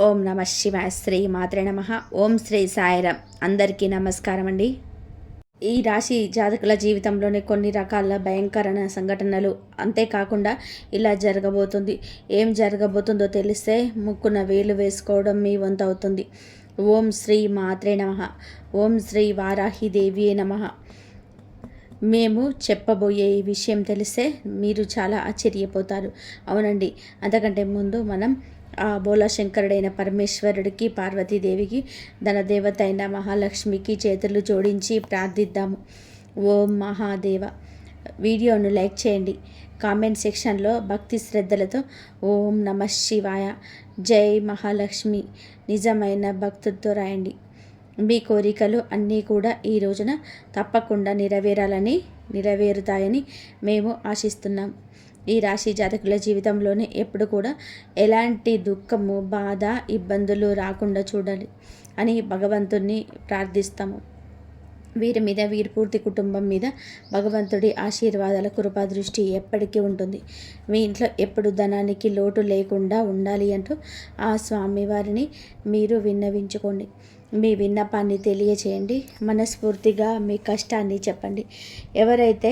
ఓం నమ శివాయ. శ్రీ మాత్రే నమ. ఓం శ్రీ సాయిరామ్. అందరికీ నమస్కారం అండి. ఈ రాశి జాతకుల జీవితంలోని కొన్ని రకాల భయంకరమైన సంఘటనలు, అంతేకాకుండా ఇలా జరగబోతుంది, ఏం జరగబోతుందో తెలిస్తే ముక్కున వేలు వేసుకోవడం మీ వంతు అవుతుంది. ఓం శ్రీ మాత్రే నమ. ఓం శ్రీ వారాహిదేవి నమ. మేము చెప్పబోయే ఈ విషయం తెలిస్తే మీరు చాలా ఆశ్చర్యపోతారు. అవునండి, అంతకంటే ముందు మనం ఆ బోలాశంకరుడైన పరమేశ్వరుడికి, పార్వతీదేవికి, ధనదేవత అయిన మహాలక్ష్మికి చేతులు జోడించి ప్రార్థిద్దాము. ఓం మహాదేవ. వీడియోను లైక్ చేయండి. కామెంట్ సెక్షన్లో భక్తి శ్రద్ధలతో ఓం నమ శివాయ, జై మహాలక్ష్మి నిజమైన భక్తులతో రాయండి. మీ కోరికలు అన్నీ కూడా ఈ రోజున తప్పకుండా నెరవేరుతాయని మేము ఆశిస్తున్నాం. ఈ రాశి జాతకుల జీవితంలోనే ఎప్పుడు కూడా ఎలాంటి దుఃఖము, బాధ, ఇబ్బందులు రాకుండా చూడాలి అని భగవంతుణ్ణి ప్రార్థిస్తాము. వీరి పూర్తి కుటుంబం మీద భగవంతుడి ఆశీర్వాదాల కృపా దృష్టి ఎప్పటికీ ఉంటుంది. మీ ఇంట్లో ఎప్పుడు ధనానికి లోటు లేకుండా ఉండాలి అంటూ ఆ స్వామివారిని మీరు విన్నవించుకోండి. మీ విన్నపాన్ని తెలియచేయండి. మనస్ఫూర్తిగా మీ కష్టాన్ని చెప్పండి. ఎవరైతే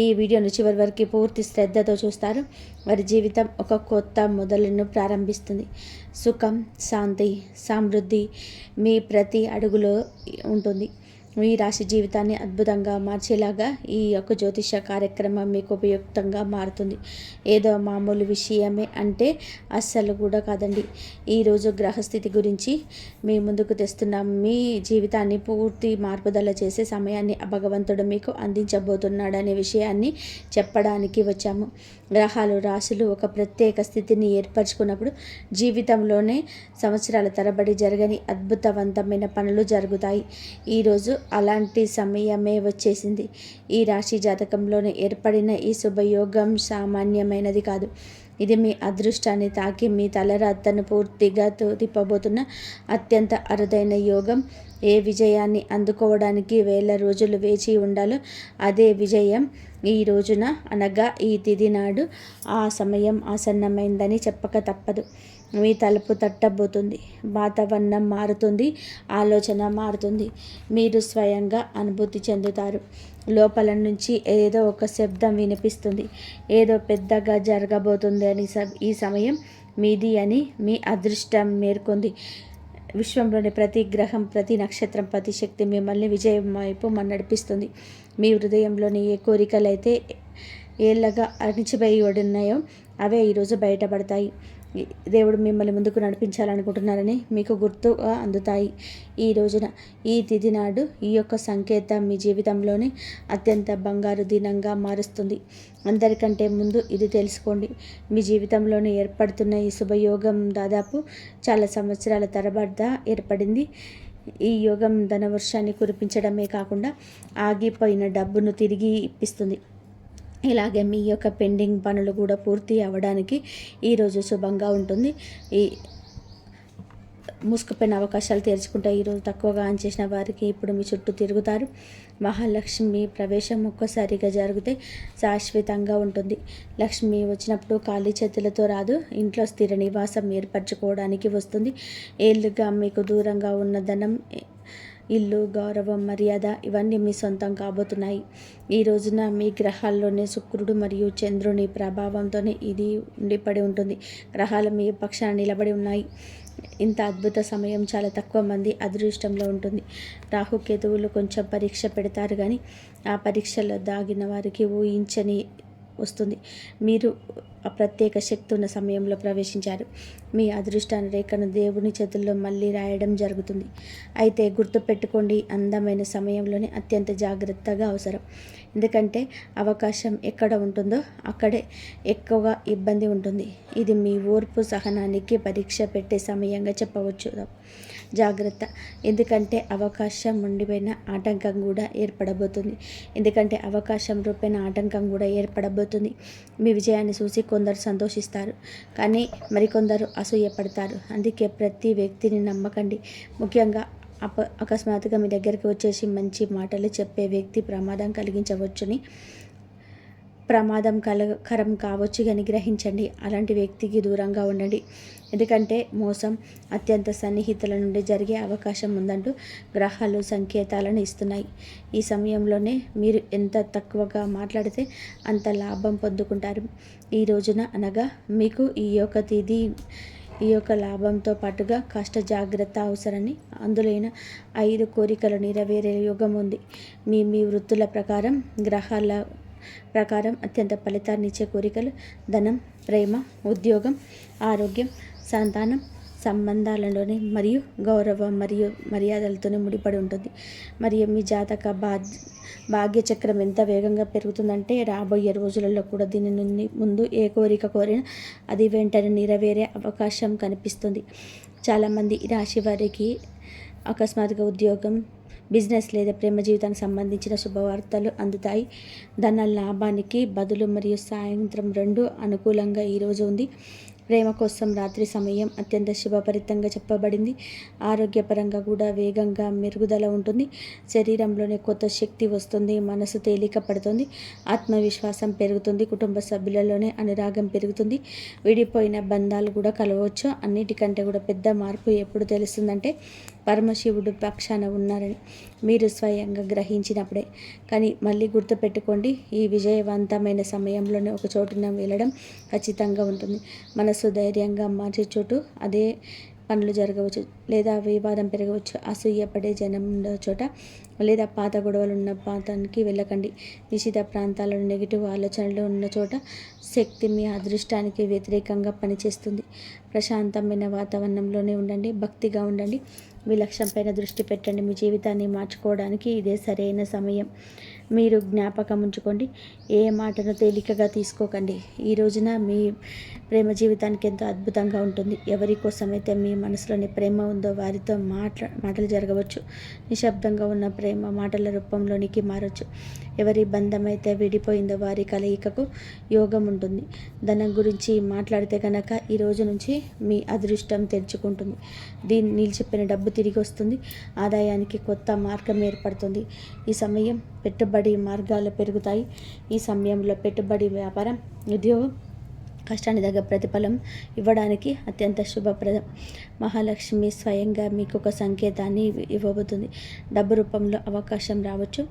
ఈ వీడియోను చివరి వరకు పూర్తి శ్రద్ధతో చూస్తారో వారి జీవితం ఒక కొత్త మొదలును ప్రారంభిస్తుంది. సుఖం, శాంతి, సమృద్ధి మీ ప్రతి అడుగులో ఉంటుంది. మీ రాశి జీవితాన్ని అద్భుతంగా మార్చేలాగా ఈ యొక్క జ్యోతిష కార్యక్రమం మీకు ఉపయుక్తంగా మారుతుంది. ఏదో మామూలు విషయమే అంటే అస్సలు కూడా కాదండి. ఈరోజు గ్రహస్థితి గురించి మీ ముందుకు తెస్తున్నాం. మీ జీవితాన్ని పూర్తి మార్పుదల చేసే సమయాన్ని భగవంతుడు మీకు అందించబోతున్నాడనే విషయాన్ని చెప్పడానికి వచ్చాము. గ్రహాలు, రాశులు ఒక ప్రత్యేక స్థితిని ఏర్పరచుకున్నప్పుడు జీవితంలోనే సంవత్సరాల తరబడి జరగని అద్భుతవంతమైన పనులు జరుగుతాయి. ఈరోజు అలాంటి సమయమే వచ్చేసింది. ఈ రాశి జాతకంలోనే ఏర్పడిన ఈ శుభయోగం సామాన్యమైనది కాదు. ఇది మీ అదృష్టాన్ని తాకి మీ తలరాతను పూర్తిగా తిప్పబోతున్న అత్యంత అరుదైన యోగం. ఏ విజయాన్ని అందుకోవడానికి వేల రోజులు వేచి ఉండాలో అదే విజయం ఈ రోజున, అనగా ఈ తిథి నాడు ఆ సమయం ఆసన్నమైందని చెప్పక తప్పదు. మీ తలుపు తట్టబోతుంది. వాతావరణం మారుతుంది, ఆలోచన మారుతుంది. మీరు స్వయంగా అనుభూతి చెందుతారు. లోపల నుంచి ఏదో ఒక శబ్దం వినిపిస్తుంది. ఏదో పెద్దగా జరగబోతుంది అని ఈ సమయం మీది అని మీ అదృష్టం మేర్కొంది. విశ్వంలోని ప్రతి గ్రహం, ప్రతి నక్షత్రం, ప్రతి శక్తి మిమ్మల్ని విజయం వైపు నడిపిస్తుంది. మీ హృదయంలోని ఏ కోరికలైతే ఏళ్ళగా అణిచిపోయి ఉన్నాయో అవే ఈరోజు బయటపడతాయి. దేవుడు మిమ్మల్ని ముందుకు నడిపించాలనుకుంటున్నారని మీకు గుర్తుగా అందుతాయి. ఈ రోజున, ఈ తిథి నాడు ఈ యొక్క సంకేతం మీ జీవితంలోనే అత్యంత బంగారు దినంగా మారుస్తుంది. అందరికంటే ముందు ఇది తెలుసుకోండి. మీ జీవితంలోనే ఏర్పడుతున్న ఈ శుభయోగం దాదాపు చాలా సంవత్సరాల తరబడి ఏర్పడింది. ఈ యోగం ధనవర్షాన్ని కురిపించడమే కాకుండా ఆగిపోయిన డబ్బును తిరిగి ఇప్పిస్తుంది. ఇలాగే మీ యొక్క పెండింగ్ పనులు కూడా పూర్తి అవ్వడానికి ఈరోజు శుభంగా ఉంటుంది. ఈ మూసుకుపోయిన అవకాశాలు తెరుచుకుంటే ఈరోజు తక్కువగా చేసిన వారికి ఇప్పుడు మీ చుట్టూ తిరుగుతారు. మహాలక్ష్మి ప్రవేశం ఒక్కసారిగా జరిగితే శాశ్వతంగా ఉంటుంది. లక్ష్మి వచ్చినప్పుడు ఖాళీ చేతులతో రాదు. ఇంట్లో స్థిర నివాసం ఏర్పరచుకోవడానికి వస్తుంది. ఏళ్ళుగా మీకు దూరంగా ఉన్న ధనం, ఇల్లు, గౌరవం, మర్యాద ఇవన్నీ మీ సొంతం కాబోతున్నాయి. ఈ రోజున మీ గ్రహాల్లోనే శుక్రుడు మరియు చంద్రుని ప్రభావంతోనే ఇది ఉండిపడి ఉంటుంది. గ్రహాలు మీ పక్షాన నిలబడి ఉన్నాయి. ఇంత అద్భుత సమయం చాలా తక్కువ మంది అదృష్టంలో ఉంటుంది. రాహుకేతువులు కొంచెం పరీక్ష పెడతారు, కానీ ఆ పరీక్షలో దాగిన వారికి ఊహించని వస్తుంది. మీరు ఆ ప్రత్యేక శక్తి ఉన్న సమయంలో ప్రవేశించారు. మీ అదృష్టాన్ని రేఖను దేవుని చేతుల్లో మళ్ళీ రాయడం జరుగుతుంది. అయితే గుర్తుపెట్టుకోండి, అందమైన సమయంలోనే అత్యంత జాగ్రత్తగా అవసరం. ఎందుకంటే అవకాశం ఎక్కడ ఉంటుందో అక్కడే ఎక్కువగా ఇబ్బంది ఉంటుంది. ఇది మీ ఓర్పు, సహనానికి పరీక్ష పెట్టే సమయంగా చెప్పవచ్చు. జాగ్రత్త, ఎందుకంటే అవకాశం ఉండిపోయిన ఆటంకం కూడా ఏర్పడబోతుంది. మీ విజయాన్ని చూసి కొందరు సంతోషిస్తారు, కానీ మరికొందరు అసూయపడతారు. అందుకే ప్రతి వ్యక్తిని నమ్మకండి. ముఖ్యంగా అకస్మాత్తుగా మీ దగ్గరికి వచ్చేసి మంచి మాటలు చెప్పే వ్యక్తి ప్రమాదం కలిగించవచ్చని. ప్రమాదం కరం కావచ్చు కానీ గ్రహించండి. అలాంటి వ్యక్తికి దూరంగా ఉండండి. ఎందుకంటే మోసం అత్యంత సన్నిహితుల నుండి జరిగే అవకాశం ఉందంటూ గ్రహాలు సంకేతాలను ఇస్తున్నాయి. ఈ సమయంలోనే మీరు ఎంత తక్కువగా మాట్లాడితే అంత లాభం పొందుకుంటారు. ఈ రోజున అనగా మీకు ఈ యొక్క లాభంతో పాటుగా కాస్త జాగ్రత్త అవసరని. అందులోన 5 కోరికలు నెరవేరే యోగం ఉంది. మీ మీ వృత్తుల ప్రకారం గ్రహాల ప్రకారం అత్యంత ఫలితాన్నిచ్చే కోరికలు ధనం, ప్రేమ, ఉద్యోగం, ఆరోగ్యం, సంతానం, సంబంధాలలోనే మరియు గౌరవం మరియు మర్యాదలతోనే ముడిపడి ఉంటుంది. మరియు మీ జాతక భాగ్యచక్రం ఎంత వేగంగా పెరుగుతుందంటే రాబోయే రోజులలో కూడా దీని నుండి ముందు ఏ కోరిక కోరినా అది వెంటనే నెరవేరే అవకాశం కనిపిస్తుంది. చాలామంది ఈ రాశి వారికి అకస్మాత్తుగా ఉద్యోగం, బిజినెస్ లేదా ప్రేమ జీవితానికి సంబంధించిన శుభవార్తలు అందుతాయి. ధన లాభానికి బదులు మరియు సాయంత్రం 2 అనుకూలంగా ఈరోజు ఉంది. ప్రేమ కోసం రాత్రి సమయం అత్యంత శుభపరితంగా చెప్పబడింది. ఆరోగ్యపరంగా కూడా వేగంగా మెరుగుదల ఉంటుంది. శరీరంలోనే కొత్త శక్తి వస్తుంది. మనసు తేలిక పడుతుంది. ఆత్మవిశ్వాసం పెరుగుతుంది. కుటుంబ సభ్యులలోనే అనురాగం పెరుగుతుంది. విడిపోయిన బంధాలు కూడా కలవచ్చు. అన్నిటికంటే కూడా పెద్ద మార్పు ఎప్పుడు తెలుస్తుందంటే పరమశివుడు పక్షాన ఉన్నారని మీరు స్వయంగా గ్రహించినప్పుడే. కానీ మళ్ళీ గుర్తుపెట్టుకోండి, ఈ విజయవంతమైన సమయంలోనే ఒక చోటున వెళ్ళడం ఖచ్చితంగా ఉంటుంది. మనసు ధైర్యంగా మార్చే చోటు అదే పనులు జరగవచ్చు లేదా వివాదం పెరగవచ్చు. అసూయపడే జనం ఉన్న చోట లేదా పాత గొడవలు ఉన్న ప్రాంతానికి వెళ్ళకండి. నిషిద్ధ ప్రాంతాలలో నెగిటివ్ ఆలోచనలు ఉన్న చోట శక్తి మీ అదృష్టానికి వ్యతిరేకంగా పనిచేస్తుంది. ప్రశాంతమైన వాతావరణంలోనే ఉండండి. భక్తిగా ఉండండి. మీ లక్ష్యంపైన దృష్టి పెట్టండి. మీ జీవితాన్ని మార్చుకోవడానికి ఇదే సరైన సమయం. మీరు జ్ఞాపకం ఉంచుకోండి, ఏ మాటను తేలికగా తీసుకోకండి. ఈ రోజున మీ ప్రేమ జీవితానికి ఎంతో అద్భుతంగా ఉంటుంది. ఎవరి కోసమైతే మీ మనసులోని ప్రేమ ఉందో వారితో మాటలు జరగవచ్చు. నిశ్శబ్దంగా ఉన్న ప్రేమ మాటల రూపంలోనికి మారవచ్చు. ఎవరి బంధమైతే విడిపోయిందో వారి కలయికకు యోగం ఉంటుంది. ధనం గురించి మాట్లాడితే కనుక ఈ రోజు నుంచి మీ అదృష్టం తెరుచుకుంటుంది. దీన్ని నిలిచిపోయిన డబ్బు తిరిగి వస్తుంది. ఆదాయానికి కొత్త మార్గం ఏర్పడుతుంది. ఈ సమయం పెట్టుబడి మార్గాలు పెరుగుతాయి. ఈ సమయంలో పెట్టుబడి, వ్యాపారం, ఉద్యోగం కష్టానికి తగ్గ ప్రతిఫలం ఇవ్వడానికి అత్యంత శుభప్రదం. మహాలక్ష్మి స్వయంగా మీకు ఒక సంకేతాన్ని ఇవ్వబోతుంది. డబ్బు రూపంలో అవకాశం రావచ్చు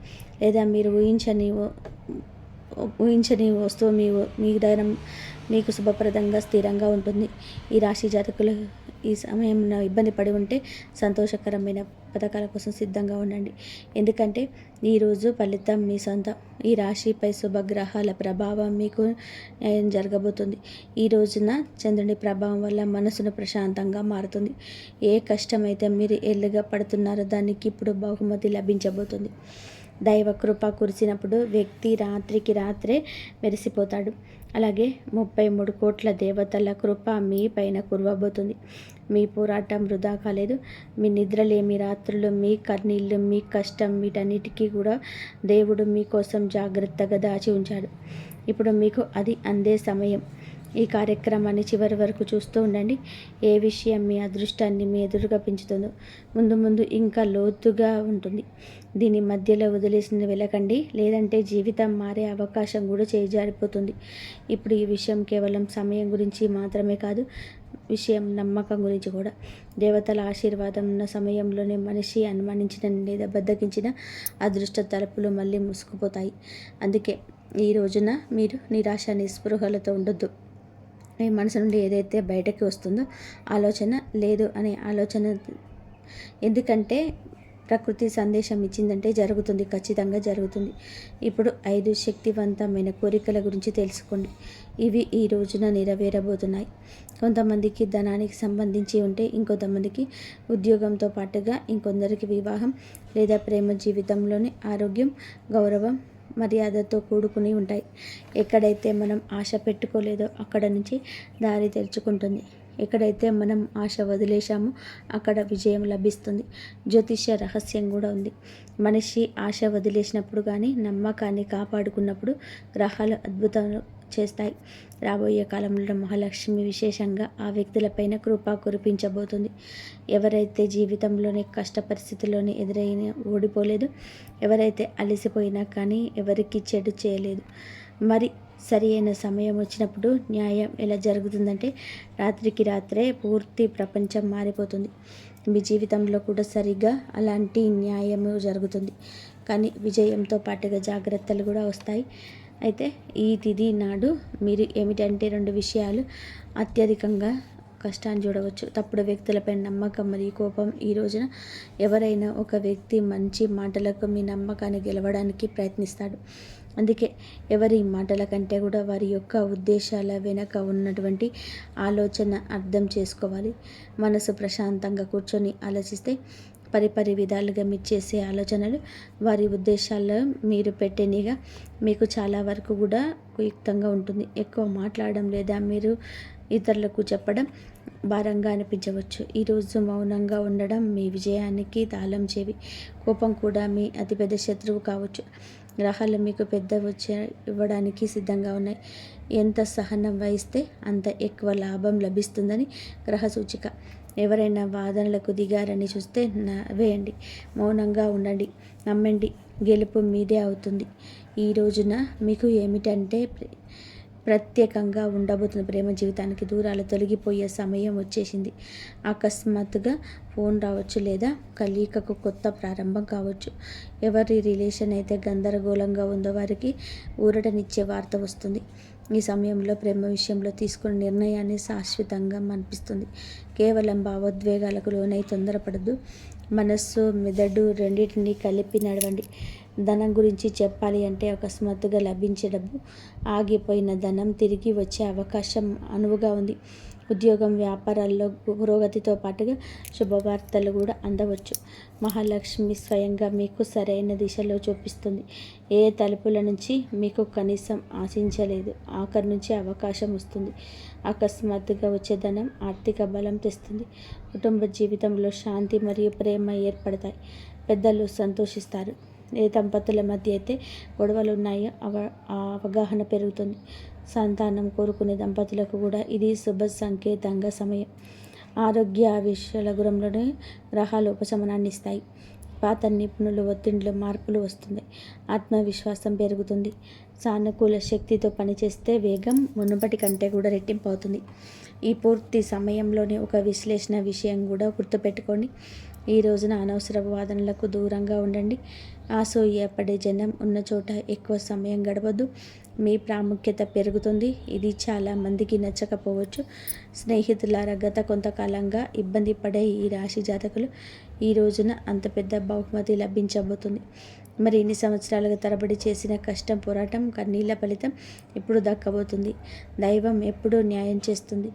లేదా మీరు ఊహించని వస్తువు మీ దగ్గర మీకు శుభప్రదంగా స్థిరంగా ఉంటుంది. ఈ రాశి జాతకులు ఈ సమయంలో ఇబ్బంది పడి ఉంటే సంతోషకరమైన పథకాల కోసం సిద్ధంగా ఉండండి. ఎందుకంటే ఈరోజు ఫలితం మీ సొంతం. ఈ రాశిపై శుభగ్రహాల ప్రభావం మీకు న్యాయం జరగబోతుంది. ఈ రోజున చంద్రుని ప్రభావం వల్ల మనసును ప్రశాంతంగా మారుతుంది. ఏ కష్టమైతే మీరు ఏళ్ళుగా పడుతున్నారో దానికి ఇప్పుడు బహుమతి లభించబోతుంది. దైవ కృప కురిసినప్పుడు వ్యక్తి రాత్రికి రాత్రే మెరిసిపోతాడు. అలాగే 33 కోట్ల దేవతల కృప మీ పైన కురవబోతుంది. మీ పోరాటం వృధా కాలేదు. మీ నిద్రలేమి రాత్రులు, మీ కన్నీళ్ళు, మీ కష్టం వీటన్నిటికీ కూడా దేవుడు మీకోసం జాగ్రత్తగా దాచి ఉంచాడు. ఇప్పుడు మీకు అది అందే సమయం. ఈ కార్యక్రమాన్ని చివరి వరకు చూస్తూ ఉండండి. ఏ విషయం మీ అదృష్టాన్ని మీ ఎదురుగా పెంచుతుందో ముందు ముందు ఇంకా లోతుగా ఉంటుంది. దీని మధ్యలో వదిలేసిన వెళ్ళకండి, లేదంటే జీవితం మారే అవకాశం కూడా చేజారిపోతుంది. ఇప్పుడు ఈ విషయం కేవలం సమయం గురించి మాత్రమే కాదు, విషయం నమ్మకం గురించి కూడా. దేవతల ఆశీర్వాదం ఉన్న సమయంలోనే మనిషి అనుమానించిన లేదా బద్దకించిన అదృష్ట తలుపులు మళ్ళీ మూసుకుపోతాయి. అందుకే ఈ రోజున మీరు నిరాశ నిస్పృహలతో ఉండొద్దు. మీ మనసు నుండి ఏదైతే బయటకు వస్తుందో ఆలోచన లేదు అనే ఆలోచన, ఎందుకంటే ప్రకృతి సందేశం ఇచ్చిందంటే జరుగుతుంది, ఖచ్చితంగా జరుగుతుంది. ఇప్పుడు 5 శక్తివంతమైన కోరికల గురించి తెలుసుకోండి. ఇవి ఈ రోజున నెరవేరబోతున్నాయి. కొంతమందికి ధనానికి సంబంధించి ఉంటే ఇంకొంతమందికి ఉద్యోగంతో పాటుగా ఇంకొందరికి వివాహం లేదా ప్రేమ జీవితంలోని ఆరోగ్యం, గౌరవం, మర్యాదతో కూడుకుని ఉంటాయి. ఎక్కడైతే మనం ఆశ పెట్టుకోలేదో అక్కడ నుంచి దారి తెరుచుకుంటుంది. ఎక్కడైతే మనం ఆశ వదిలేశామో అక్కడ విజయం లభిస్తుంది. జ్యోతిష్య రహస్యం కూడా ఉంది. మనిషి ఆశ వదిలేసినప్పుడు కానీ నమ్మకాన్ని కాపాడుకున్నప్పుడు గ్రహాలు అద్భుతాలు చేస్తాయి. రాబోయే కాలంలో మహాలక్ష్మి విశేషంగా ఆ వ్యక్తులపైన కృప కురిపించబోతుంది. ఎవరైతే జీవితంలోని కష్ట పరిస్థితుల్లోని ఎదురైన ఓడిపోలేదు, ఎవరైతే అలసిపోయినా కానీ ఎవరికి చెడు చేయలేదు, మరి సరి అయిన సమయం వచ్చినప్పుడు న్యాయం ఎలా జరుగుతుందంటే రాత్రికి రాత్రే పూర్తి ప్రపంచం మారిపోతుంది. మీ జీవితంలో కూడా సరిగ్గా అలాంటి న్యాయము జరుగుతుంది. కానీ విజయంతో పాటుగా జాగ్రత్తలు కూడా వస్తాయి. అయితే ఈ తిథి నాడు మీరు ఏమిటంటే 2 విషయాలు అత్యధికంగా కష్టాన్ని చూడవచ్చు. తప్పుడు వ్యక్తులపై నమ్మకం మరియు కోపం. ఈ రోజున ఎవరైనా ఒక వ్యక్తి మంచి మాటలకు మీ నమ్మకాన్ని గెలవడానికి ప్రయత్నిస్తాడు. అందుకే ఎవరి మాటల కంటే కూడా వారి యొక్క ఉద్దేశాల వెనక ఉన్నటువంటి ఆలోచన అర్థం చేసుకోవాలి. మనసు ప్రశాంతంగా కూర్చొని ఆలోచిస్తే పరిపరి విధాలుగా మీరు చేసే ఆలోచనలు వారి ఉద్దేశాల్లో మీరు పెట్టేనిగా మీకు చాలా వరకు కూడా ఉపయుక్తంగా ఉంటుంది. ఎక్కువ మాట్లాడడం లేదా మీరు ఇతరులకు చెప్పడం భారంగా అనిపించవచ్చు. ఈరోజు మౌనంగా ఉండడం మీ విజయానికి తాళం చెవి. కోపం కూడా మీ అతిపెద్ద శత్రువు కావచ్చు. గ్రహాలు మీకు పెద్ద వచ్చే ఇవ్వడానికి సిద్ధంగా ఉన్నాయి. ఎంత సహనం వహిస్తే అంత ఎక్కువ లాభం లభిస్తుందని గ్రహ సూచిక. ఎవరైనా వాదనలకు దిగారని చూస్తే వేయండి, మౌనంగా ఉండండి, నమ్మండి, గెలుపు మీదే అవుతుంది. ఈ రోజున మీకు ఏమిటంటే ప్రత్యేకంగా ఉండబోతున్న ప్రేమ జీవితానికి దూరాలు తొలగిపోయే సమయం వచ్చేసింది. అకస్మాత్తుగా ఫోన్ రావచ్చు లేదా కలయికకు కొత్త ప్రారంభం కావచ్చు. ఎవరి రిలేషన్ అయితే గందరగోళంగా ఉందో వారికి ఊరటనిచ్చే వార్త వస్తుంది. ఈ సమయంలో ప్రేమ విషయంలో తీసుకున్న నిర్ణయాన్ని శాశ్వతంగా అనిపిస్తుంది. కేవలం భావోద్వేగాలకు లోనై తొందరపడద్దు. మనస్సు మెదడు రెండింటినీ కలిపి నడవండి. ధనం గురించి చెప్పాలి అంటే అకస్మాత్తుగా లభించే డబ్బు, ఆగిపోయిన ధనం తిరిగి వచ్చే అవకాశం అనువుగా ఉంది. ఉద్యోగం వ్యాపారాల్లో పురోగతితో పాటుగా శుభవార్తలు కూడా అందవచ్చు. మహాలక్ష్మి స్వయంగా మీకు సరైన దిశలో చూపిస్తుంది. ఏ తలుపుల నుంచి మీకు కనీసం ఆశించలేదు ఆఖరి నుంచి అవకాశం వస్తుంది. అకస్మాత్తుగా వచ్చే ధనం ఆర్థిక బలం తెస్తుంది. కుటుంబ జీవితంలో శాంతి మరియు ప్రేమ ఏర్పడతాయి. పెద్దలు సంతోషిస్తారు. ఏ దంపతుల మధ్య అయితే గొడవలు ఉన్నాయో ఆ అవగాహన పెరుగుతుంది. సంతానం కోరుకునే దంపతులకు కూడా ఇది శుభ సంకేతంగా సమయం. ఆరోగ్య విషయాల గురంలోనే గ్రహాలు ఉపశమనాన్ని ఇస్తాయి. పాత నిపుణులు ఒత్తిడిలో మార్పులు వస్తుంది. ఆత్మవిశ్వాసం పెరుగుతుంది. సానుకూల శక్తితో పనిచేస్తే వేగం మునుపటి కంటే కూడా రెట్టింపు అవుతుంది. ఈ పూర్తి సమయంలోనే ఒక విశ్లేషణ విషయం కూడా గుర్తుపెట్టుకోండి. ఈ రోజున అనవసర వాదనలకు దూరంగా ఉండండి. అసూయపడే జనం ఉన్న చోట ఎక్కువ సమయం గడవద్దు. మీ ప్రాముఖ్యత పెరుగుతుంది. ఇది చాలా మందికి నచ్చకపోవచ్చు. స్నేహితులారా, గత కొంతకాలంగా ఇబ్బంది పడే ఈ రాశి జాతకులు ఈ రోజున అంత పెద్ద బహుమతి లభించబోతుంది. మరి ఇన్ని సంవత్సరాలుగా తరబడి చేసిన కష్టం, పోరాటం, కన్నీళ్ల ఫలితం ఇప్పుడు దక్కబోతుంది. దైవం ఎప్పుడూ న్యాయం చేస్తుంది.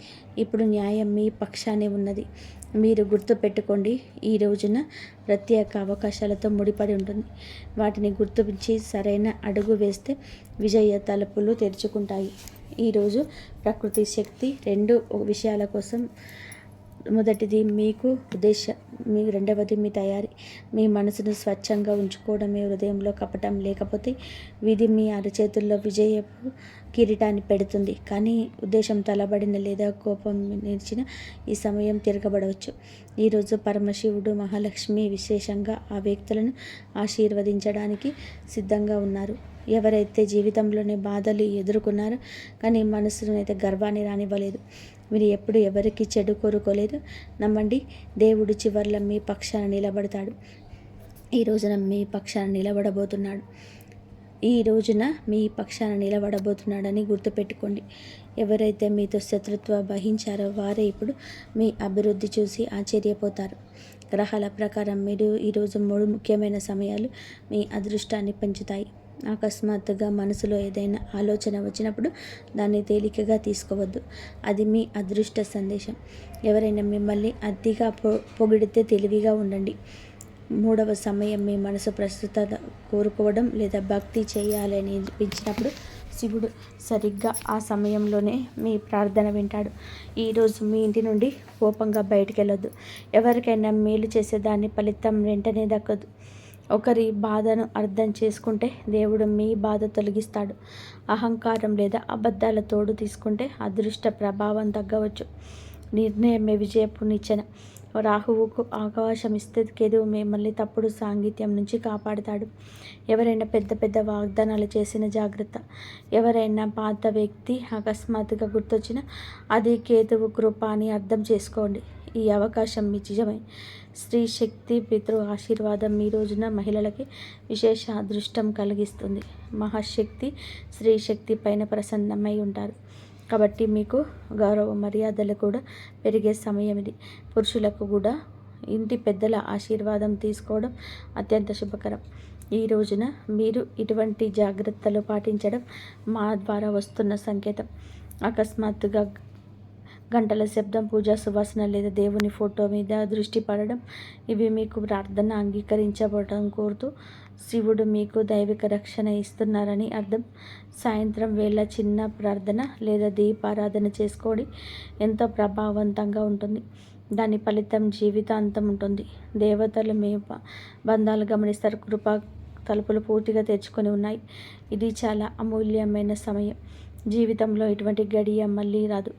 ఇప్పుడు న్యాయం మీ పక్షానే ఉన్నది. మీరు గుర్తుపెట్టుకోండి, ఈ రోజున ప్రత్యేక అవకాశాలతో ముడిపడి ఉంటుంది. వాటిని గుర్తించి సరైన అడుగు వేస్తే విజయ తలుపులు తెరుచుకుంటాయి. ఈరోజు ప్రకృతి శక్తి 2 విషయాల కోసం. మొదటిది మీకు రెండవది మీ తయారీ. మీ మనసును స్వచ్ఛంగా ఉంచుకోవడమే. హృదయంలో కపటం లేకపోతే విధి మీ అరచేతుల్లో విజయపు కిరీటాన్ని పెడుతుంది. కానీ ఉద్దేశం తలబడిన లేదా కోపం నిలిచిన ఈ సమయం తిరగబడవచ్చు. ఈరోజు పరమశివుడు, మహాలక్ష్మి విశేషంగా ఆ వ్యక్తులను ఆశీర్వదించడానికి సిద్ధంగా ఉన్నారు. ఎవరైతే జీవితంలోనే బాధలు ఎదుర్కొన్నారో కానీ మనసును అయితే గర్వాన్ని రానివ్వలేదు. మీరు ఎప్పుడు ఎవరికి చెడు కోరుకోలేదు. నమ్మండి, దేవుడు చివర్లో మీ పక్షాన నిలబడతాడు. ఈ రోజున మీ పక్షాన నిలబడబోతున్నాడని గుర్తుపెట్టుకోండి. ఎవరైతే మీతో శత్రుత్వ వహించారో వారే ఇప్పుడు మీ అభివృద్ధి చూసి ఆశ్చర్యపోతారు. గ్రహాల ప్రకారం మీరు ఈరోజు 3 ముఖ్యమైన సమయాలు మీ అదృష్టాన్ని పెంచుతాయి. అకస్మాత్తుగా మనసులో ఏదైనా ఆలోచన వచ్చినప్పుడు దాన్ని తేలికగా తీసుకోవద్దు. అది మీ అదృష్ట సందేశం. ఎవరైనా మిమ్మల్ని అతిగా పొగిడితే తెలివిగా ఉండండి. 3వ సమయం మీ మనసు ప్రస్తుత కోరుకోవడం లేదా భక్తి చేయాలని అనిపించినప్పుడు శివుడు సరిగ్గా ఆ సమయంలోనే మీ ప్రార్థన వింటాడు. ఈరోజు మీ ఇంటి నుండి కోపంగా బయటికి వెళ్ళొద్దు. ఎవరికైనా మేలు చేసే దాని ఫలితం వెంటనే దక్కదు. ఒకరి బాధను అర్థం చేసుకుంటే దేవుడు మీ బాధ తొలగిస్తాడు. అహంకారం లేదా అబద్ధాల తోడు తీసుకుంటే అదృష్ట ప్రభావం తగ్గవచ్చు. నిర్ణయమే విజయపు నిచ్చెన. రాహువుకు అవకాశం ఇస్తే కేతువు మిమ్మల్ని తప్పుడు సాంగత్యం నుంచి కాపాడుతాడు. ఎవరైనా పెద్ద పెద్ద వాగ్దానాలు చేసిన జాగ్రత్త. ఎవరైనా పాత వ్యక్తి అకస్మాత్తుగా గుర్తొచ్చిన అది కేతువు కృప అని అర్థం చేసుకోండి. ఈ అవకాశం మీ నిజమే. స్త్రీ శక్తి పితృ ఆశీర్వాదం ఈ రోజున మహిళలకి విశేష అదృష్టం కలిగిస్తుంది. మహాశక్తి స్త్రీ శక్తి పైన ప్రసన్నమై ఉంటారు కాబట్టి మీకు గౌరవ మర్యాదలు కూడా పెరిగే సమయం ఇది. పురుషులకు కూడా ఇంటి పెద్దల ఆశీర్వాదం తీసుకోవడం అత్యంత శుభకరం. ఈ రోజున మీరు ఇటువంటి జాగ్రత్తలు పాటించడం మా ద్వారా వస్తున్న సంకేతం. అకస్మాత్తుగా గంటల శబ్దం, పూజా సువాసన లేదా దేవుని ఫోటో మీద దృష్టి పడడం ఇవి మీకు ప్రార్థన అంగీకరించబడడం కోరుతూ శివుడు మీకు దైవిక రక్షణ ఇస్తున్నారని అర్థం. సాయంత్రం వేళ చిన్న ప్రార్థన లేదా దీపారాధన చేసుకోవడం ఎంతో ప్రభావవంతంగా ఉంటుంది. దాని ఫలితం జీవితాంతం ఉంటుంది. దేవతలు మీ బంధాలు గమనిస్తారు. కృపా తలుపులు పూర్తిగా తెరుచుకొని ఉన్నాయి. ఇది చాలా అమూల్యమైన సమయం. జీవితంలో ఇటువంటి గడియ మళ్ళీ రాదు.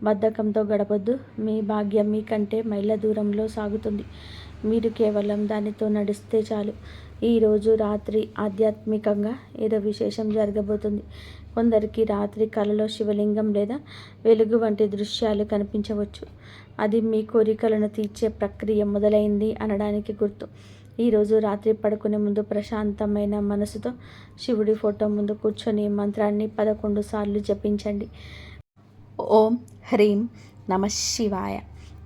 బద్ధకంతో గడపొద్దు. మీ భాగ్యం మీకంటే మైళ్ళ దూరంలో సాగుతుంది. మీరు కేవలం దానితో నడిస్తే చాలు. ఈరోజు రాత్రి ఆధ్యాత్మికంగా ఏదో విశేషం జరగబోతుంది. కొందరికి రాత్రి కలలో శివలింగం లేదా వెలుగు వంటి దృశ్యాలు కనిపించవచ్చు. అది మీ కోరికలను తీర్చే ప్రక్రియ మొదలైంది అనడానికి గుర్తు. ఈరోజు రాత్రి పడుకునే ముందు ప్రశాంతమైన మనసుతో శివుడి ఫోటో ముందు కూర్చొని మంత్రాన్ని 11 సార్లు జపించండి. ఓం హ్రీం నమ శివాయ.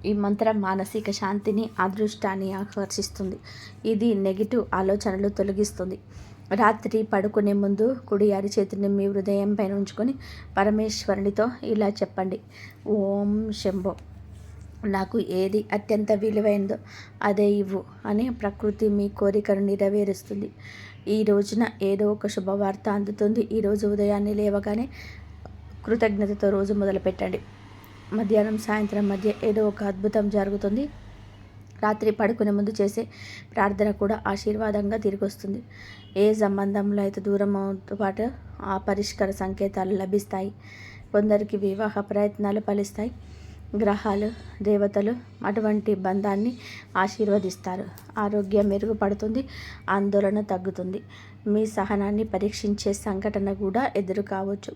ఈ మంత్రం మానసిక శాంతిని, అదృష్టాన్ని ఆకర్షిస్తుంది. ఇది నెగిటివ్ ఆలోచనలు తొలగిస్తుంది. రాత్రి పడుకునే ముందు కుడి అరిచేతిని మీ హృదయం పైన ఉంచుకొని పరమేశ్వరునితో ఇలా చెప్పండి. ఓం శంభో, నాకు ఏది అత్యంత విలువైందో అదే ఇవ్వు అని ప్రకృతి మీ కోరికను నెరవేరుస్తుంది. ఈ రోజున ఏదో ఒక శుభవార్త అందుతుంది. ఈరోజు ఉదయాన్నే లేవగానే కృతజ్ఞతతో రోజు మొదలుపెట్టండి. మధ్యాహ్నం సాయంత్రం మధ్య ఏదో ఒక అద్భుతం జరుగుతుంది. రాత్రి పడుకునే ముందు చేసే ప్రార్థన కూడా ఆశీర్వాదంగా తిరిగి వస్తుంది. ఏ సంబంధంలో అయితే దూరంతో పాటు ఆ పరిష్కార సంకేతాలు లభిస్తాయి. కొందరికి వివాహ ప్రయత్నాలు ఫలిస్తాయి. గ్రహాలు, దేవతలు అటువంటి బంధాన్ని ఆశీర్వదిస్తారు. ఆరోగ్యం మెరుగుపడుతుంది. ఆందోళన తగ్గుతుంది. మీ సహనాన్ని పరీక్షించే సంఘటన కూడా ఎదురు కావచ్చు.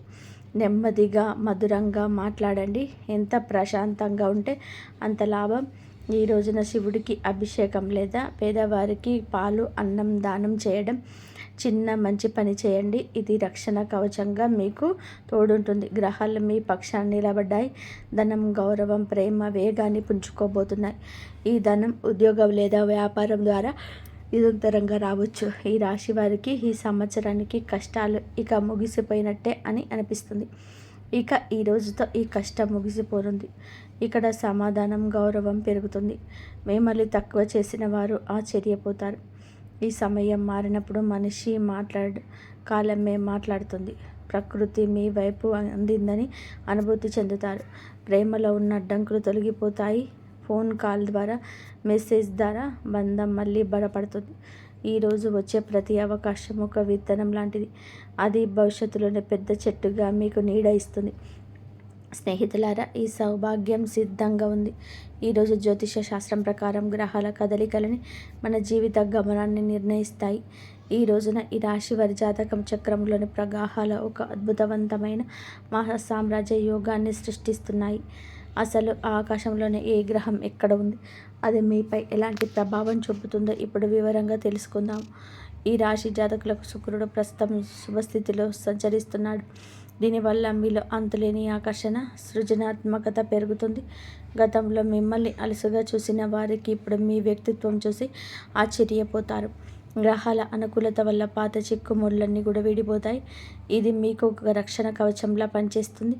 నెమ్మదిగా మధురంగా మాట్లాడండి. ఎంత ప్రశాంతంగా ఉంటే అంత లాభం. ఈ రోజున శివుడికి అభిషేకం లేదా పేదవారికి పాలు, అన్నం దానం చేయడం చిన్న మంచి పని చేయండి. ఇది రక్షణ కవచంగా మీకు తోడుంటుంది. గ్రహాలు మీ పక్షాన్ని నిలబడ్డాయి. ధనం, గౌరవం, ప్రేమ వేగాన్ని పుంజుకోబోతున్నాయి. ఈ ధనం ఉద్యోగం లేదా వ్యాపారం ద్వారా నిరంతరంగా రావచ్చు. ఈ రాశి వారికి ఈ సంవత్సరానికి కష్టాలు ఇక ముగిసిపోయినట్టే అని అనిపిస్తుంది. ఇక ఈ రోజుతో ఈ కష్టం ముగిసిపోనుంది. ఇక్కడ సమాధానం, గౌరవం పెరుగుతుంది. మిమ్మల్ని తక్కువ చేసిన వారు ఆశ్చర్యపోతారు. ఈ సమయం మారినప్పుడు మనిషి కాలమే మాట్లాడుతుంది. ప్రకృతి మీ వైపు అందిందని అనుభూతి చెందుతారు. ప్రేమలో ఉన్న అడ్డంకులు తొలగిపోతాయి. ఫోన్ కాల్ ద్వారా, మెసేజ్ ద్వారా బంధం మళ్ళీ బలపడుతుంది. ఈరోజు వచ్చే ప్రతి అవకాశం ఒక విత్తనం లాంటిది. అది భవిష్యత్తులోనే పెద్ద చెట్టుగా మీకు నీడ ఇస్తుంది. స్నేహితులారా, ఈ సౌభాగ్యం సిద్ధంగా ఉంది. ఈరోజు జ్యోతిష శాస్త్రం ప్రకారం గ్రహాల కదలికలని మన జీవిత గమనాన్ని నిర్ణయిస్తాయి. ఈ రోజున ఈ రాశి వారి జాతకం చక్రంలోని ప్రగాహాల ఒక అద్భుతవంతమైన మహా సామ్రాజ్య యోగాన్ని సృష్టిస్తున్నాయి. అసలు ఆ ఆకాశంలోనే ఏ గ్రహం ఎక్కడ ఉంది, అది మీపై ఎలాంటి ప్రభావం చూపుతుందో ఇప్పుడు వివరంగా తెలుసుకుందాం. ఈ రాశి జాతకులకు శుక్రుడు ప్రస్తుతం శుభస్థితిలో సంచరిస్తున్నాడు. దీనివల్ల మీలో అంతులేని ఆకర్షణ, సృజనాత్మకత పెరుగుతుంది. గతంలో మిమ్మల్ని అలుసుగా చూసిన వారికి ఇప్పుడు మీ వ్యక్తిత్వం చూసి ఆశ్చర్యపోతారు. గ్రహాల అనుకూలత వల్ల పాత చిక్కుముళ్ళన్నీ కూడా విడిపోతాయి. ఇది మీకు ఒక రక్షణ కవచంలా పనిచేస్తుంది.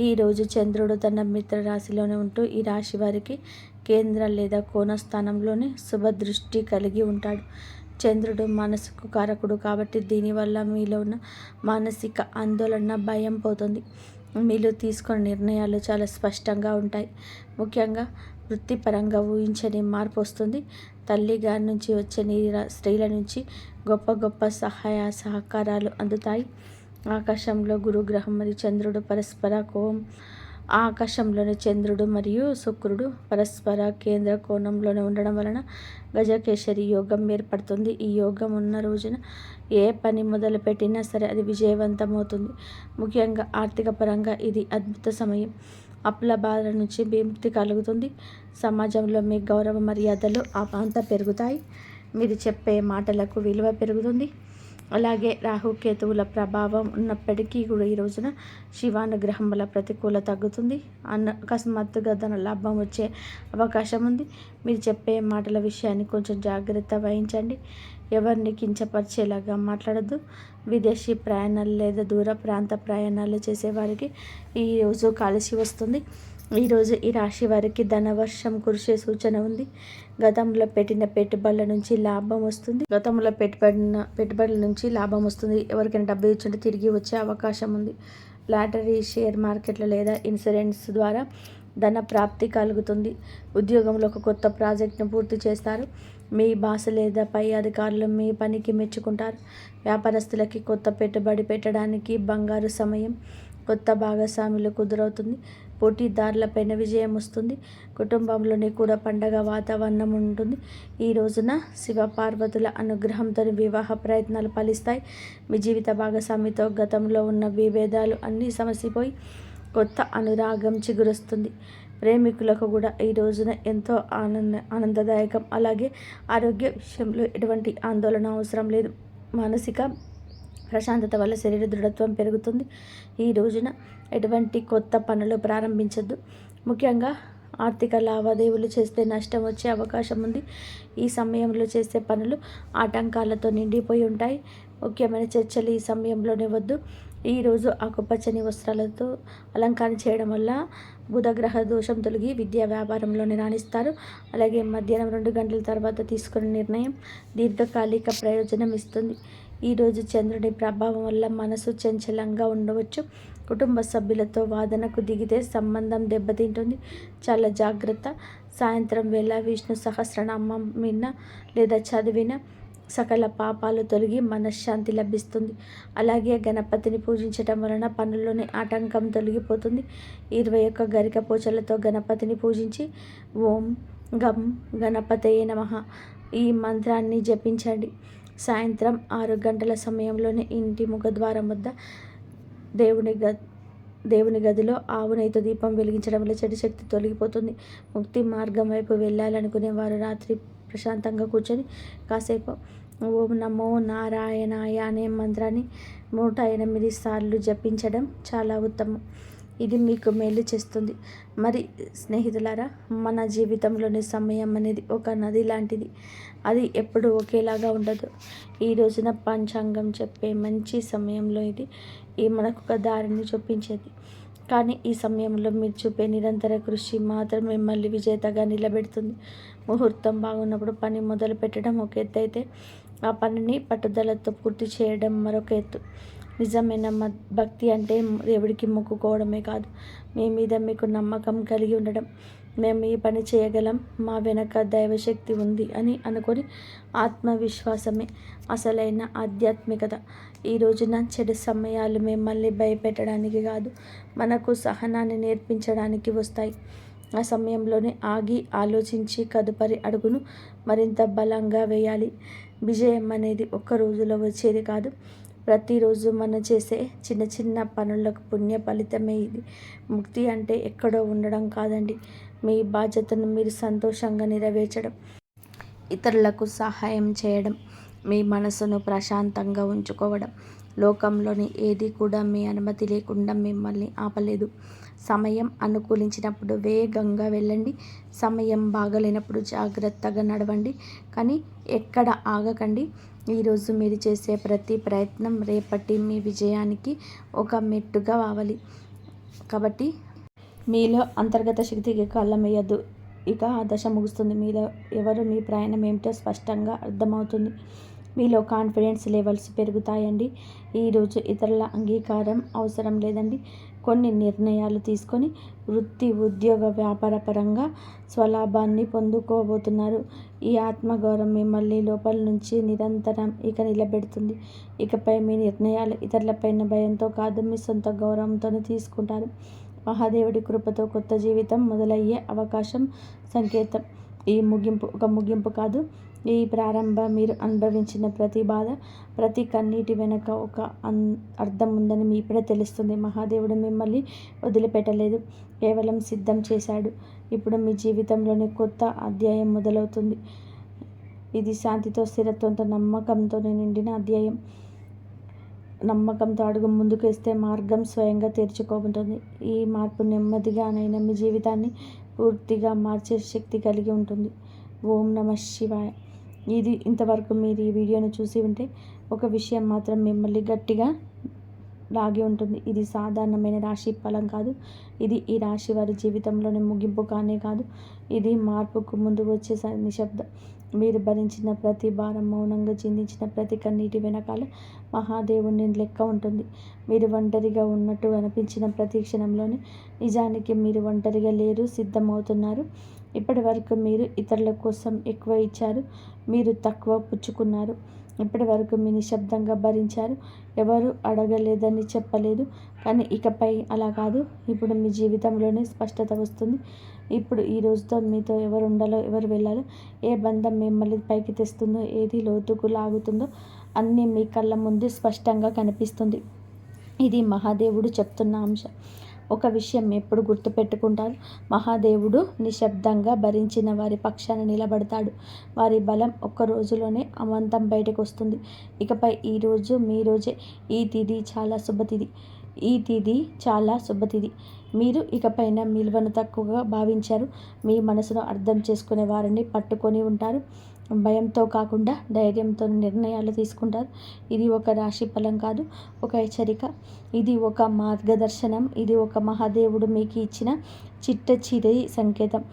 ఈరోజు చంద్రుడు తన మిత్ర రాశిలోనే ఉంటూ ఈ రాశి వారికి కేంద్ర లేదా కోణ స్థానంలోనే శుభదృష్టి కలిగి ఉంటాడు. చంద్రుడు మనసుకు కారకుడు కాబట్టి దీనివల్ల మీలో ఉన్న మానసిక ఆందోళన, భయం పోతుంది. మీరు తీసుకున్న నిర్ణయాలు చాలా స్పష్టంగా ఉంటాయి. ముఖ్యంగా వృత్తిపరంగా ఊహించని మార్పు వస్తుంది. తల్లి గారి నుంచి వచ్చే స్త్రీల నుంచి గొప్ప గొప్ప సహాయ సహకారాలు అందుతాయి. ఆకాశంలో గురుగ్రహం మరియు చంద్రుడు పరస్పర ఆకాశంలోని చంద్రుడు మరియు శుక్రుడు పరస్పర కేంద్ర కోణంలోనే ఉండడం వలన గజకేసరి యోగం ఏర్పడుతుంది. ఈ యోగం ఉన్న రోజున ఏ పని మొదలుపెట్టినా సరే అది విజయవంతమవుతుంది. ముఖ్యంగా ఆర్థిక పరంగా ఇది అద్భుత సమయం. అప్పుల బాధల నుంచి విముక్తి కలుగుతుంది. సమాజంలో మీ గౌరవ మర్యాదలు అంత పెరుగుతాయి. మీరు చెప్పే మాటలకు విలువ పెరుగుతుంది. అలాగే రాహుకేతువుల ప్రభావం ఉన్నప్పటికీ కూడా ఈ రోజున శివానుగ్రహం వల్ల ప్రతికూల తగ్గుతుంది. అకస్మాత్తుగా ధన లాభం వచ్చే అవకాశం ఉంది. మీరు చెప్పే మాటల విషయాన్ని కొంచెం జాగ్రత్త వహించండి. ఎవరిని కించపరిచేలాగా మాట్లాడద్దు. విదేశీ ప్రయాణాలు లేదా దూర ప్రాంత ప్రయాణాలు చేసేవారికి ఈరోజు కలిసి వస్తుంది. ఈరోజు ఈ రాశి వారికి ధనవర్షం కురిసే సూచన ఉంది. గతంలో పెట్టిన పెట్టుబడుల నుంచి లాభం వస్తుంది. ఎవరికైనా డబ్బు ఇచ్చుంటే తిరిగి వచ్చే అవకాశం ఉంది. లాటరీ, షేర్ మార్కెట్లు లేదా ఇన్సూరెన్స్ ద్వారా ధన ప్రాప్తి కలుగుతుంది. ఉద్యోగంలో ఒక కొత్త ప్రాజెక్ట్ను పూర్తి చేస్తారు. మీ బాస్ లేదా పై అధికారులు మీ పనికి మెచ్చుకుంటారు. వ్యాపారస్తులకి కొత్త పెట్టుబడి పెట్టడానికి బంగారు సమయం. కొత్త భాగస్వాములు కుదురవుతుంది. పోటీదారులపైన విజయం వస్తుంది. కుటుంబంలోని కూడా పండగ వాతావరణం ఉంటుంది. ఈ రోజున శివపార్వతుల అనుగ్రహంతో వివాహ ప్రయత్నాలు ఫలిస్తాయి. మీ జీవిత భాగస్వామితో గతంలో ఉన్న విభేదాలు అన్నీ సమసిపోయి కొత్త అనురాగం చిగురుస్తుంది. ప్రేమికులకు కూడా ఈ రోజున ఎంతో ఆనందదాయకం. అలాగే ఆరోగ్య విషయంలో ఎటువంటి ఆందోళన అవసరం లేదు. మానసిక ప్రశాంతత వల్ల శరీర దృఢత్వం పెరుగుతుంది. ఈ రోజున ఎటువంటి కొత్త పనులు ప్రారంభించద్దు. ముఖ్యంగా ఆర్థిక లావాదేవీలు చేస్తే నష్టం వచ్చే అవకాశం ఉంది. ఈ సమయంలో చేసే పనులు ఆటంకాలతో నిండిపోయి ఉంటాయి. ముఖ్యమైన చర్చలు ఈ సమయంలోనే వద్దు. ఈరోజు ఆకుపచ్చని వస్త్రాలతో అలంకరణ చేయడం వల్ల బుధగ్రహ దోషం తొలగి విద్యా వ్యాపారంలోనే రాణిస్తారు. అలాగే మధ్యాహ్నం 2 గంటల తర్వాత తీసుకునే నిర్ణయం దీర్ఘకాలిక ప్రయోజనం ఇస్తుంది. ఈరోజు చంద్రుడి ప్రభావం వల్ల మనసు చంచలంగా ఉండవచ్చు. కుటుంబ సభ్యులతో వాదనకు దిగితే సంబంధం దెబ్బతింటుంది. చాలా జాగ్రత్త. సాయంత్రం వేళ విష్ణు సహస్రనామం విన్న లేదా చదివిన సకల పాపాలు తొలగి మనశ్శాంతి లభిస్తుంది. అలాగే గణపతిని పూజించటం వలన పనుల్లోని ఆటంకం తొలగిపోతుంది. 21 గరిక పూజలతో గణపతిని పూజించి ఓం గం గణపతయే నమః ఈ మంత్రాన్ని జపించండి. సాయంత్రం 6 గంటల సమయంలోనే ఇంటి ముఖద్వారం వద్ద దేవుని గదిలో ఆవు నెయ్యితో దీపం వెలిగించడం వల్ల చెడు శక్తి తొలగిపోతుంది. ముక్తి మార్గం వైపు వెళ్ళాలనుకునే వారు రాత్రి ప్రశాంతంగా కూర్చొని కాసేపు ఓం నమో నారాయణాయ అనే మంత్రాన్ని 108 సార్లు జపించడం చాలా ఉత్తమం. ఇది మీకు మేలు చేస్తుంది. మరి స్నేహితులారా, మన జీవితంలోని సమయం అనేది ఒక నది లాంటిది. అది ఎప్పుడు ఒకేలాగా ఉండదు. ఈ రోజున పంచాంగం చెప్పే మంచి సమయంలో ఇది మనకు ఒక దారిని చూపించేది. కానీ ఈ సమయంలో మీరు చూపే నిరంతర కృషి మాత్రం మిమ్మల్ని విజేతగా నిలబెడుతుంది. ముహూర్తం బాగున్నప్పుడు పని మొదలు పెట్టడం ఒక ఎత్తు అయితే ఆ పనిని పట్టుదలతో పూర్తి చేయడం మరొక ఎత్తు. నిజమైన భక్తి అంటే దేవుడికి మొక్కుకోవడమే కాదు, మీ మీద మీకు నమ్మకం కలిగి ఉండడం. మేము ఈ పని చేయగలం, మా వెనక దైవశక్తి ఉంది అని అనుకొని ఆత్మవిశ్వాసమే అసలైన ఆధ్యాత్మికత. ఈ రోజున చెడు సమయాలు మిమ్మల్ని భయపెట్టడానికి కాదు, మనకు సహనాన్ని నేర్పించడానికి వస్తాయి. ఆ సమయంలోనే ఆగి ఆలోచించి తదుపరి అడుగును మరింత బలంగా వేయాలి. విజయం అనేది ఒక్క రోజులో వచ్చేది కాదు. ప్రతిరోజు మనం చేసే చిన్న చిన్న పనులకు పుణ్య ఫలితమే ఇది. ముక్తి అంటే ఎక్కడో ఉండడం కాదండి, మీ బాధ్యతను మీరు సంతోషంగా నెరవేర్చడం, ఇతరులకు సహాయం చేయడం, మీ మనసును ప్రశాంతంగా ఉంచుకోవడం. లోకంలోని ఏది కూడా మీ అనుమతి లేకుండా మిమ్మల్ని ఆపలేదు. సమయం అనుకూలించినప్పుడు వేగంగా వెళ్ళండి, సమయం బాగలేనప్పుడు జాగ్రత్తగా నడవండి, కానీ ఎక్కడ ఆగకండి. ఈరోజు మీరు చేసే ప్రతి ప్రయత్నం రేపటి మీ విజయానికి ఒక మెట్టుగా కావాలి. కాబట్టి మీలో అంతర్గత శక్తికి కళ్ళం వేయద్దు. ఇక ఆ దశ ముగుస్తుంది. మీలో ఎవరు, మీ ప్రయాణం ఏమిటో స్పష్టంగా అర్థమవుతుంది. మీలో కాన్ఫిడెన్స్ లెవెల్స్ పెరుగుతాయండి. ఈరోజు ఇతరుల అంగీకారం అవసరం లేదండి. కొన్ని నిర్ణయాలు తీసుకొని వృత్తి, ఉద్యోగ, వ్యాపార పరంగా స్వలాభాన్ని పొందుకోబోతున్నారు. ఈ ఆత్మగౌరవం మిమ్మల్ని లోపల నుంచి నిరంతరం నిలబెడుతుంది. ఇకపై మీ నిర్ణయాలు ఇతరులపైన భయంతో కాదు, మీ సొంత గౌరవంతోనే తీసుకుంటారు. మహాదేవుడి కృపతో కొత్త జీవితం మొదలయ్యే అవకాశం సంకేతం. ఈ ముగింపు కాదు, ఈ ప్రారంభ. మీరు అనుభవించిన ప్రతి బాధ, ప్రతి కన్నీటి వెనక ఒక అర్థం ఉందని మీ ఇప్పుడే తెలుస్తుంది. మహాదేవుడు మిమ్మల్ని వదిలిపెట్టలేదు, కేవలం సిద్ధం చేశాడు. ఇప్పుడు మీ జీవితంలోని కొత్త అధ్యాయం మొదలవుతుంది. ఇది శాంతితో, స్థిరత్వంతో, నమ్మకంతో నిండిన అధ్యాయం. నమ్మకంతో అడుగు ముందుకు వేస్తే మార్గం స్వయంగా తెరుచుకోబోతుంది. ఈ మార్పు నెమ్మదిగానైనా మీ జీవితాన్ని పూర్తిగా మార్చే శక్తి కలిగి ఉంటుంది. ఓం నమః శివాయ. ఇంతవరకు మీరు ఈ వీడియోను చూసి ఉంటే ఒక విషయం మాత్రం మిమ్మల్ని గట్టిగా లాగి ఉంటుంది. ఇది సాధారణమైన రాశి ఫలం కాదు. ఇది ఈ రాశి వారి జీవితంలోని ముగింపు కానే కాదు. ఇది మార్పుకు ముందు వచ్చే నిశ్శబ్దం. మీరు భరించిన ప్రతి భారం, మౌనంగా చిందించిన ప్రతి కన్నీటి వెనకాల మహాదేవుని లెక్క ఉంటుంది. మీరు ఒంటరిగా ఉన్నట్టు అనిపించిన ప్రతి క్షణంలోనే నిజానికి మీరు ఒంటరిగా లేరు, సిద్ధమవుతున్నారు. ఇప్పటి వరకు మీరు ఇతరుల కోసం ఎక్కువ ఇచ్చారు, మీరు తక్కువ పుచ్చుకున్నారు. ఇప్పటి వరకు మీ నిశ్శబ్దంగా భరించారు, ఎవరు అడగలేదని చెప్పలేదు. కానీ ఇకపై అలా కాదు. ఇప్పుడు మీ జీవితంలోనే స్పష్టత వస్తుంది. ఇప్పుడు ఈ రోజుతో మీతో ఎవరు ఉండాలో, ఎవరు వెళ్ళాలో, ఏ బంధం మిమ్మల్ని పైకి తెస్తుందో, ఏది లోతుకు లాగుతుందో అన్నీ మీ కళ్ళ ముందు స్పష్టంగా కనిపిస్తుంది. ఇది మహాదేవుడు చెప్తున్న అంశం. ఒక విషయం ఎప్పుడు గుర్తుపెట్టుకుంటారు, మహాదేవుడు నిశ్శబ్దంగా భరించిన వారి పక్షాన నిలబడతాడు. వారి బలం ఒక్క రోజులోనే అమంతం బయటకు వస్తుంది. ఇకపై ఈరోజు మీ రోజే. ఈ తిథి చాలా శుభతిథి. మీరు ఇకపైన విలువను తక్కువగా భావించారు. మీ మనసును అర్థం చేసుకునే వారిని పట్టుకొని ఉంటారు. భయంతో కాకుండా ధైర్యంతో నిర్ణయాలు తీసుకుంటారు. ఇది ఒక రాశి ఫలం కాదు, ఒక హెచ్చరిక. ఇది ఒక మార్గదర్శనం. ఇది ఒక మహాదేవుడు మీకు ఇచ్చిన చిట్ట సంకేతం.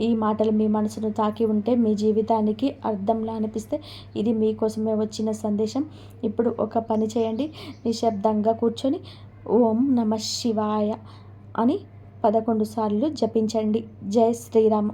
ఈ మాటలు మీ మనసును తాకి ఉంటే, మీ జీవితానికి అర్థంలా అనిపిస్తే, ఇది మీకోసమే వచ్చిన సందేశం. ఇప్పుడు ఒక పని చేయండి. నిశ్శబ్దంగా కూర్చొని ఓం నమః శివాయ అని 11 సార్లు జపించండి. జై శ్రీరామ్.